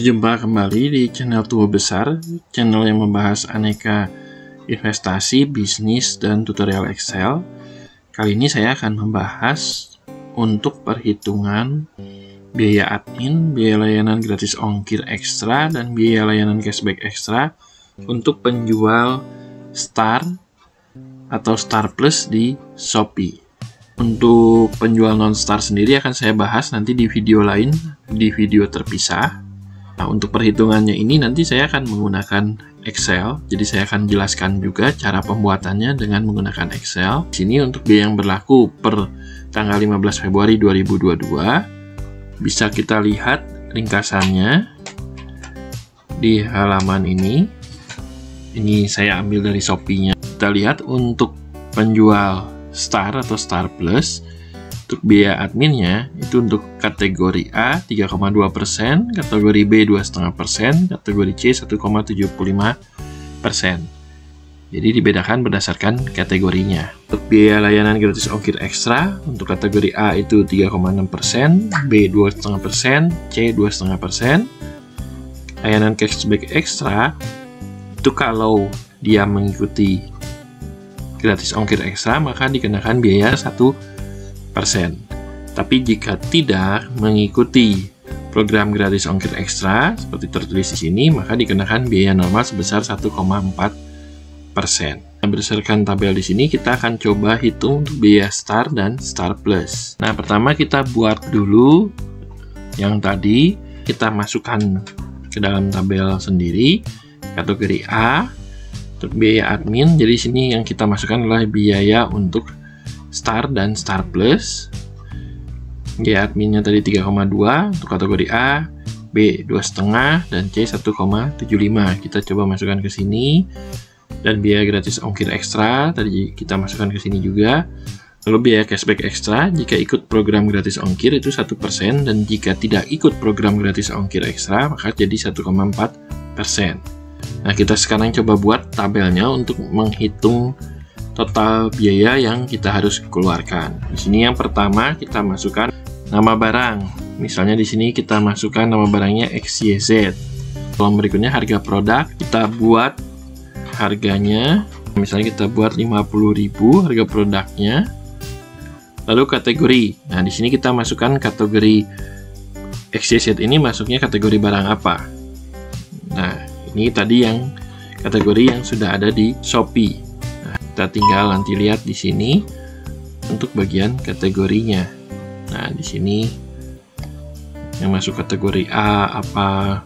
Berjumpa kembali di channel Tua Besar, channel yang membahas aneka investasi, bisnis, dan tutorial Excel. Kali ini saya akan membahas untuk perhitungan biaya admin, biaya layanan gratis ongkir ekstra, dan biaya layanan cashback ekstra untuk penjual Star atau Star Plus di Shopee. Untuk penjual non-Star sendiri akan saya bahas nanti di video lain, di video terpisah. Nah, untuk perhitungannya ini nanti saya akan menggunakan Excel, jadi saya akan jelaskan juga cara pembuatannya dengan menggunakan Excel. Di sini untuk biaya yang berlaku per tanggal 15 Februari 2022, bisa kita lihat ringkasannya di halaman ini. Ini saya ambil dari Shopee-nya. Kita lihat untuk penjual Star atau Star Plus, untuk biaya adminnya itu untuk kategori A 3,2%, kategori B 2,5%, kategori C 1,75%. Jadi dibedakan berdasarkan kategorinya. Untuk biaya layanan gratis ongkir ekstra untuk kategori A itu 3,6%, B 2,5%, C 2,5%. Layanan cashback ekstra itu kalau dia mengikuti gratis ongkir ekstra maka dikenakan biaya 1%. Tapi jika tidak mengikuti program gratis ongkir ekstra seperti tertulis di sini, maka dikenakan biaya normal sebesar 1,4%. Berdasarkan tabel di sini, kita akan coba hitung untuk biaya Star dan Star Plus. Nah, pertama kita buat dulu yang tadi, kita masukkan ke dalam tabel sendiri. Kategori A untuk biaya admin, jadi sini yang kita masukkan adalah biaya untuk Star dan Star Plus. Biaya adminnya tadi 3,2 untuk kategori A, B 2,5, dan C 1,75. Kita coba masukkan ke sini. Dan biaya gratis ongkir ekstra tadi kita masukkan ke sini juga. Lalu biaya cashback ekstra jika ikut program gratis ongkir itu 1%, dan jika tidak ikut program gratis ongkir ekstra maka jadi 1,4%. Nah, kita sekarang coba buat tabelnya untuk menghitung total biaya yang kita harus keluarkan. Di sini yang pertama kita masukkan nama barang. Misalnya di sini kita masukkan nama barangnya XYZ. Kolom berikutnya harga produk, kita buat harganya. Misalnya kita buat 50.000 harga produknya. Lalu kategori. Nah, di sini kita masukkan kategori XYZ ini masuknya kategori barang apa. Nah, ini tadi yang kategori yang sudah ada di Shopee. Kita tinggal nanti lihat di sini untuk bagian kategorinya. Nah, di sini yang masuk kategori A apa,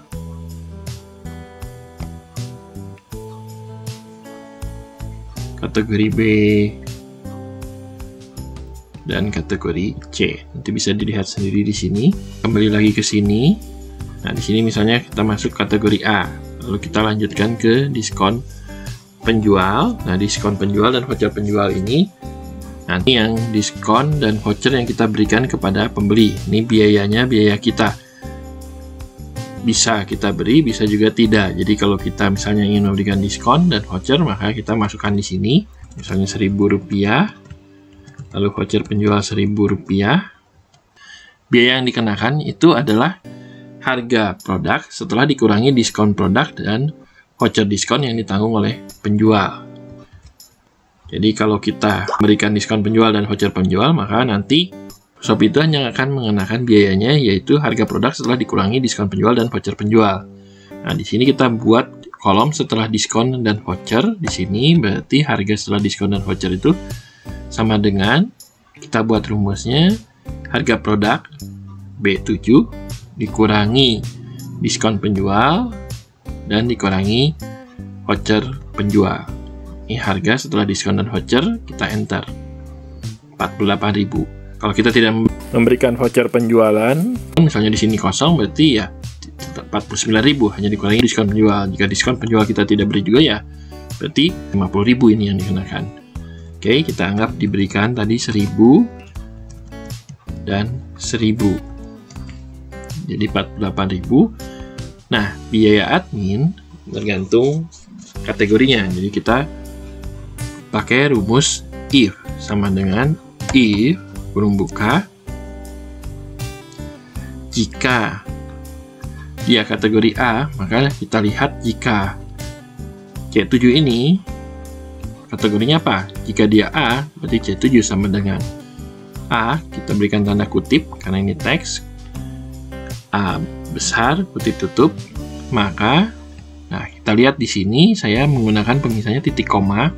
kategori B, dan kategori C. Nanti bisa dilihat sendiri di sini. Kembali lagi ke sini. Nah, di sini misalnya kita masuk kategori A, lalu kita lanjutkan ke diskon penjual. Nah, diskon penjual dan voucher penjual ini nanti yang diskon dan voucher yang kita berikan kepada pembeli. Ini biayanya biaya kita. Bisa kita beri, bisa juga tidak. Jadi kalau kita misalnya ingin memberikan diskon dan voucher, maka kita masukkan di sini. Misalnya Rp1.000, lalu voucher penjual Rp1.000. Biaya yang dikenakan itu adalah harga produk setelah dikurangi diskon produk dan voucher diskon yang ditanggung oleh penjual. Jadi kalau kita berikan diskon penjual dan voucher penjual, maka nanti Shopee itu hanya akan mengenakan biayanya, yaitu harga produk setelah dikurangi diskon penjual dan voucher penjual. Nah, di sini kita buat kolom setelah diskon dan voucher. Di sini berarti harga setelah diskon dan voucher itu sama dengan, kita buat rumusnya, harga produk B7 dikurangi diskon penjual dan dikurangi voucher penjual. Ini harga setelah diskon dan voucher, kita enter 48.000. Kalau kita tidak memberikan voucher penjualan, misalnya di sini kosong, berarti ya 49.000 hanya dikurangi diskon penjual. Jika diskon penjual kita tidak beri juga, ya berarti 50.000 ini yang dikenakan. Oke, kita anggap diberikan tadi 1.000 dan 1.000. Jadi 48.000. Nah, biaya admin tergantung kategorinya. Jadi kita pakai rumus if, sama dengan if kurung buka jika dia kategori A, maka kita lihat jika C7 ini kategorinya apa? Jika dia A, berarti C7 sama dengan A, kita berikan tanda kutip karena ini teks. A besar, kutip tutup, maka nah kita lihat di sini saya menggunakan pemisahnya titik koma.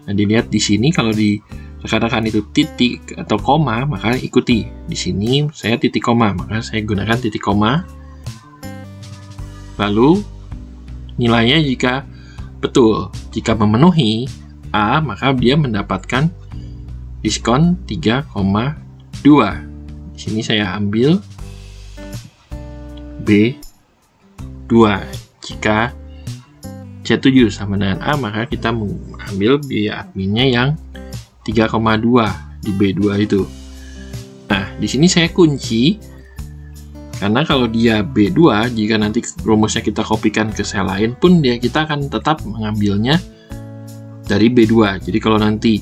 Nah, dilihat di sini kalau di rekan-rekan itu titik atau koma, maka ikuti. Di sini saya titik koma, maka saya gunakan titik koma. Lalu nilainya jika betul, jika memenuhi A, maka dia mendapatkan diskon 3,2. Di sini saya ambil B2. Jika C7 sama dengan A, maka kita mengambil biaya adminnya yang 3,2 di B2 itu. Nah, di sini saya kunci karena kalau dia B2, jika nanti rumusnya kita kopikan ke sel lain pun kita akan tetap mengambilnya dari B2. Jadi kalau nanti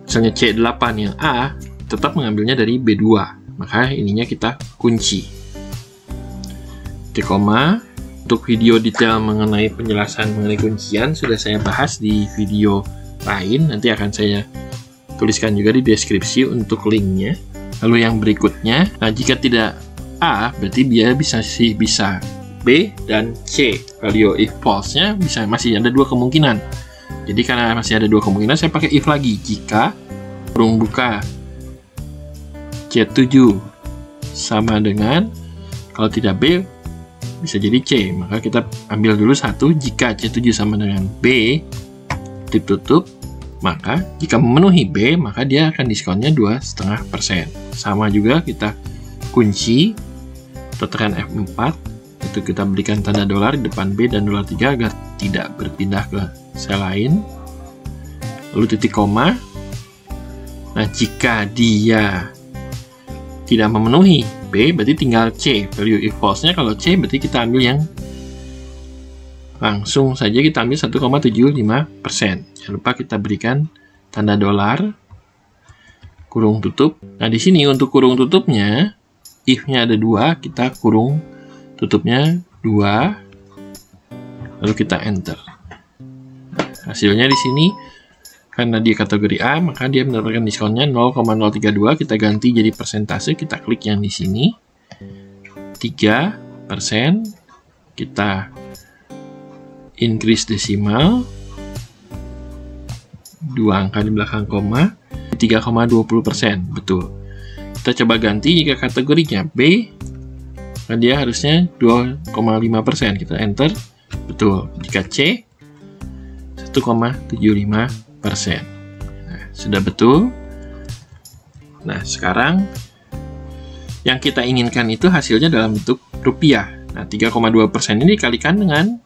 misalnya C8 yang A, tetap mengambilnya dari B2. Maka ininya kita kunci. Titik koma. Untuk video detail mengenai penjelasan mengenai kuncian sudah saya bahas di video lain. Nanti akan saya tuliskan juga di deskripsi untuk linknya. Lalu yang berikutnya, nah jika tidak A, berarti dia bisa B dan C. Value if false-nya masih ada dua kemungkinan. Jadi karena masih ada dua kemungkinan, saya pakai if lagi. Jika kurung buka C7 sama dengan, kalau tidak B, bisa jadi C. Maka kita ambil dulu satu. Jika C7 sama dengan B, tip tutup, maka jika memenuhi B, maka dia akan diskonnya 2,5%. Sama juga kita kunci atau tekan F4, itu kita berikan tanda dolar di depan B dan dolar 3 agar tidak berpindah ke sel lain. Lalu titik koma. Nah, jika dia tidak memenuhi B, berarti tinggal C. Value if false-nya kalau C, berarti kita ambil yang langsung saja kita ambil 1,75%. Jangan lupa kita berikan tanda dolar, kurung tutup. Nah, di sini untuk kurung tutupnya, if-nya ada 2, kita kurung tutupnya 2, lalu kita enter. Hasilnya di sini, karena dia kategori A, maka dia mendapatkan diskonnya 0,032. Kita ganti jadi persentase, kita klik yang di sini 3%, kita increase desimal 2 angka di belakang koma, 3,20%, betul. Kita coba ganti jika kategorinya B, maka dia harusnya 2,5%. Kita enter, betul. Jika C, 1,75%. Nah, sudah betul. Nah, sekarang yang kita inginkan itu hasilnya dalam bentuk rupiah. Nah, 3,2% ini dikalikan dengan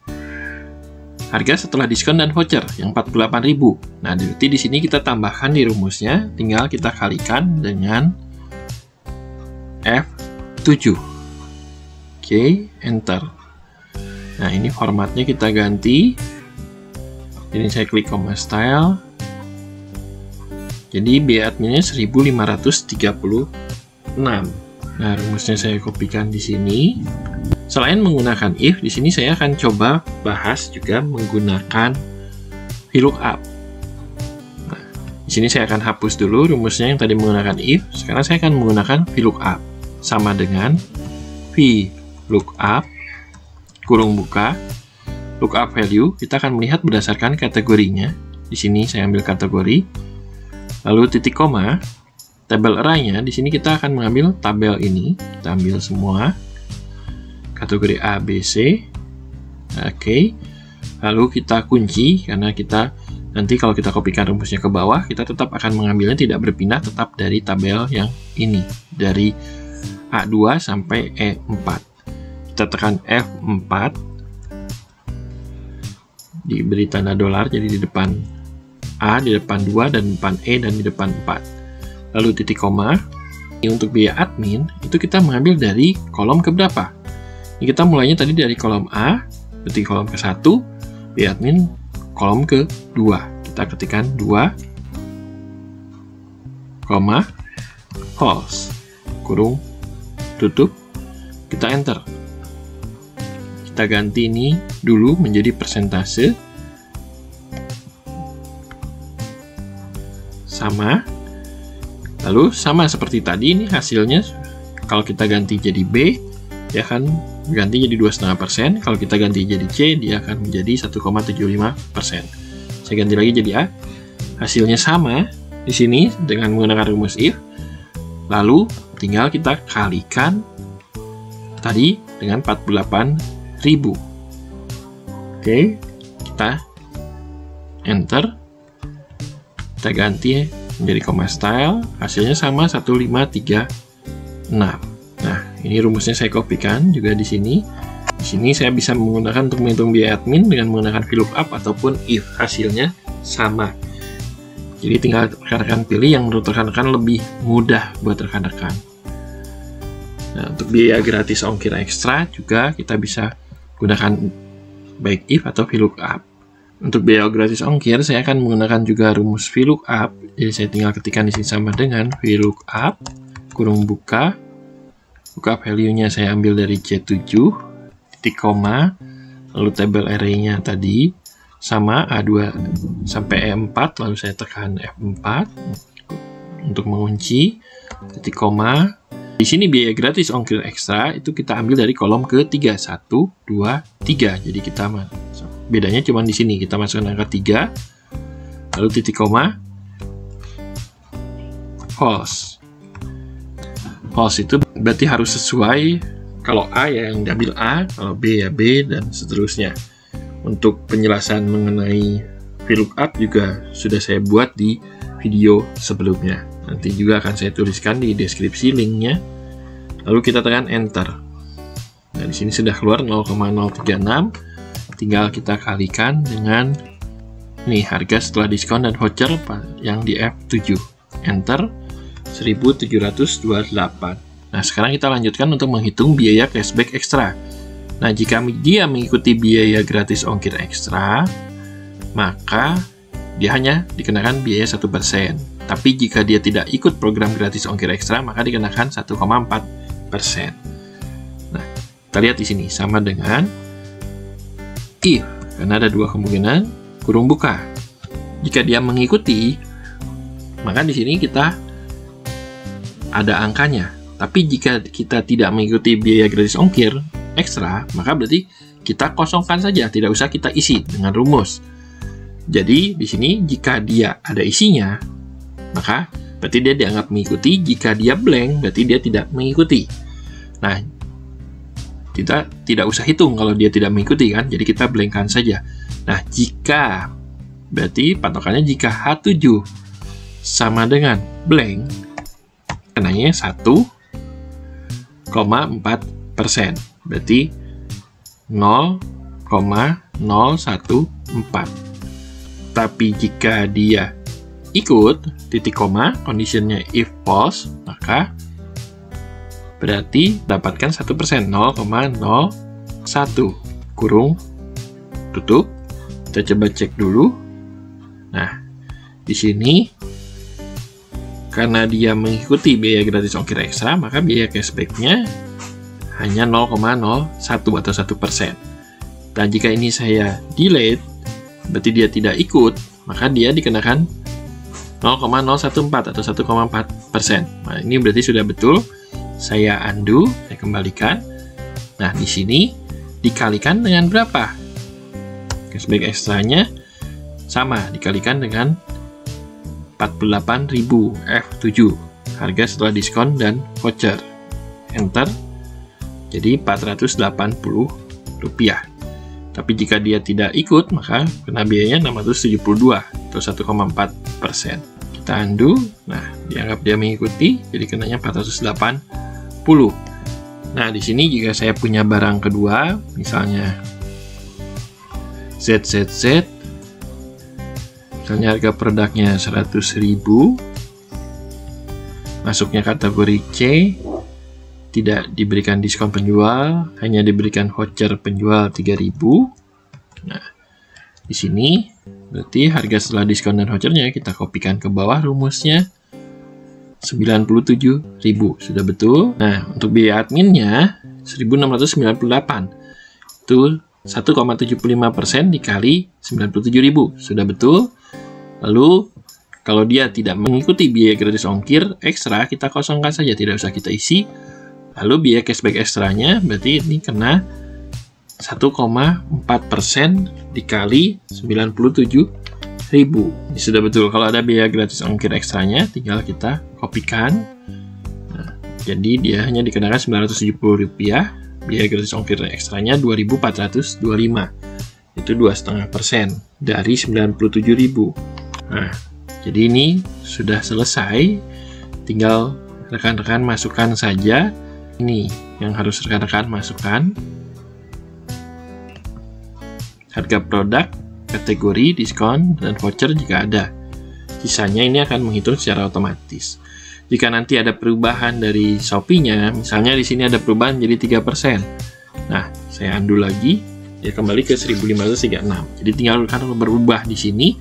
harga setelah diskon dan voucher yang 48.000. Nah, berarti di sini kita tambahkan di rumusnya, tinggal kita kalikan dengan F7. Oke, enter. Nah, ini formatnya kita ganti. Ini saya klik comma style. Jadi B adminnya 1536. Nah, rumusnya saya kopikan di sini. Selain menggunakan if, di sini saya akan coba bahas juga menggunakan VLOOKUP. Nah, di sini saya akan hapus dulu rumusnya yang tadi menggunakan if. Sekarang saya akan menggunakan VLOOKUP. Sama dengan VLOOKUP kurung buka lookup value, kita akan melihat berdasarkan kategorinya. Di sini saya ambil kategori, lalu titik koma, tabel array-nya. Di sini kita akan mengambil tabel ini, kita ambil semua kategori A, B, C. Oke. Lalu kita kunci karena kita nanti kalau kita kopikan rumusnya ke bawah, kita tetap akan mengambilnya tidak berpindah, tetap dari tabel yang ini, dari A2 sampai E4. Kita tekan F4, diberi tanda dolar, jadi di depan A, di depan 2, dan di depan E, dan di depan 4. Lalu titik koma. Ini untuk biaya admin, itu kita mengambil dari kolom keberapa? Ini kita mulainya tadi dari kolom A, berarti kolom ke-1, biaya admin kolom ke-2. Kita ketikkan 2, false, kurung tutup, kita enter. kita ganti ini dulu menjadi persentase. Sama. Lalu sama seperti tadi, ini hasilnya kalau kita ganti jadi B, dia akan ganti jadi 2,5%. Kalau kita ganti jadi C, dia akan menjadi 1,75%. Saya ganti lagi jadi A. Hasilnya sama di sini dengan menggunakan rumus if. Lalu tinggal kita kalikan tadi dengan 48.000. Oke, kita enter. Kita ganti menjadi koma style. Hasilnya sama 1536. Nah, ini rumusnya saya kopikan juga di sini. Di sini saya bisa menggunakan untuk menghitung biaya admin dengan menggunakan VLOOKUP ataupun if. Hasilnya sama. Jadi tinggal rekan-rekan pilih yang menurut rekan-rekan lebih mudah buat rekan-rekan. Nah, untuk biaya gratis ongkir ekstra juga kita bisa gunakan baik if atau VLOOKUP. Untuk biaya gratis ongkir saya akan menggunakan juga rumus VLOOKUP. Jadi saya tinggal ketikkan di sini sama dengan VLOOKUP kurung buka. Lookup value-nya saya ambil dari C7 titik koma, lalu tabel array-nya tadi sama A2 sampai E4, lalu saya tekan F4 untuk mengunci titik koma. Di sini biaya gratis ongkir ekstra itu kita ambil dari kolom ke-3, 1, 2, 3. Jadi kita bedanya cuma di sini, kita masukkan angka 3, lalu titik koma, false. False itu berarti harus sesuai, kalau A ya yang diambil A, kalau B ya B, dan seterusnya. Untuk penjelasan mengenai VLOOKUP juga sudah saya buat di video sebelumnya. Nanti juga akan saya tuliskan di deskripsi linknya. Lalu kita tekan enter. Nah, di sini sudah keluar 0,036. Tinggal kita kalikan dengan nih harga setelah diskon dan voucher yang di F7. Enter 1728. Nah, sekarang kita lanjutkan untuk menghitung biaya cashback ekstra. Nah, jika dia mengikuti biaya gratis ongkir ekstra, maka dia hanya dikenakan biaya 1%. Tapi jika dia tidak ikut program gratis ongkir ekstra, maka dikenakan 1,4%. Nah, kita lihat di sini sama dengan if, karena ada dua kemungkinan, kurung buka. Jika dia mengikuti, maka di sini kita ada angkanya. Tapi jika kita tidak mengikuti biaya gratis ongkir ekstra, maka berarti kita kosongkan saja, tidak usah kita isi dengan rumus. Jadi di sini jika dia ada isinya, maka berarti dia dianggap mengikuti. Jika dia blank, berarti dia tidak mengikuti. Nah, kita tidak usah hitung kalau dia tidak mengikuti kan, jadi kita blankkan saja. Nah, jika berarti patokannya jika H7 sama dengan blank, kenanya 1,4%. Berarti 0,014. Tapi jika dia ikut titik koma, conditionnya if false, maka berarti dapatkan 1%, 0,01 kurung tutup. Kita coba cek dulu. Nah, di sini karena dia mengikuti biaya gratis ongkir ekstra, maka biaya cashback-nya hanya 0,01 atau 1%. Dan jika ini saya delete, berarti dia tidak ikut, maka dia dikenakan 0,014 atau 1,4%. Nah, ini berarti sudah betul. Saya undo, saya kembalikan. Nah, di sini dikalikan dengan berapa? Cashback ekstranya sama, dikalikan dengan 48.000 F7. Harga setelah diskon dan voucher. Enter. Jadi 480 rupiah. Tapi jika dia tidak ikut, maka kena biayanya 672 atau 1,4%. Kita undo. Nah, dianggap dia mengikuti, jadi kenanya 480. Nah, di sini jika saya punya barang kedua, misalnya ZZZ, misalnya harga produknya 100.000, masuknya kategori C, tidak diberikan diskon penjual, hanya diberikan voucher penjual 3.000. Nah, di sini berarti harga setelah diskon dan vouchernya kita kopikan ke bawah rumusnya 97.000. Sudah betul. Nah, untuk biaya adminnya 1.698. yaitu 1,75% dikali 97.000. Sudah betul. Lalu kalau dia tidak mengikuti biaya gratis ongkir ekstra, kita kosongkan saja, tidak usah kita isi. Lalu biaya cashback ekstranya berarti ini kena 1,4% dikali 97.000. Ini sudah betul. Kalau ada biaya gratis ongkir ekstranya, tinggal kita kopikan. Nah, jadi dia hanya dikenakan Rp970. Biaya gratis ongkir ekstranya 2.425. Itu 2,5% dari 97.000. Nah, jadi ini sudah selesai. Tinggal rekan-rekan masukkan saja. Ini yang harus rekan-rekan masukkan. Harga produk, kategori, diskon, dan voucher jika ada. Sisanya ini akan menghitung secara otomatis. Jika nanti ada perubahan dari Shopee-nya, misalnya di sini ada perubahan jadi 3%. Nah, saya undo lagi, dia kembali ke 1.536. Jadi tinggal kan berubah di sini,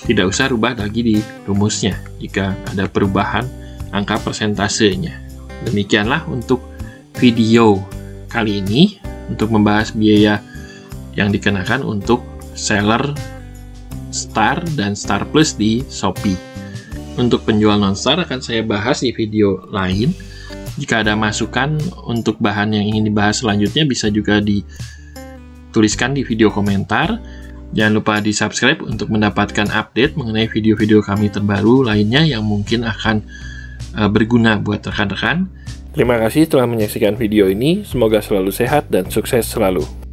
tidak usah rubah lagi di rumusnya jika ada perubahan angka persentasenya. Demikianlah untuk video kali ini untuk membahas biaya yang dikenakan untuk seller Star dan Star Plus di Shopee. Untuk penjual non-star akan saya bahas di video lain. Jika ada masukan untuk bahan yang ingin dibahas selanjutnya, bisa juga dituliskan di video komentar. Jangan lupa di subscribe untuk mendapatkan update mengenai video-video kami terbaru lainnya yang mungkin akan berguna buat rekan-rekan. Terima kasih telah menyaksikan video ini. Semoga selalu sehat dan sukses selalu.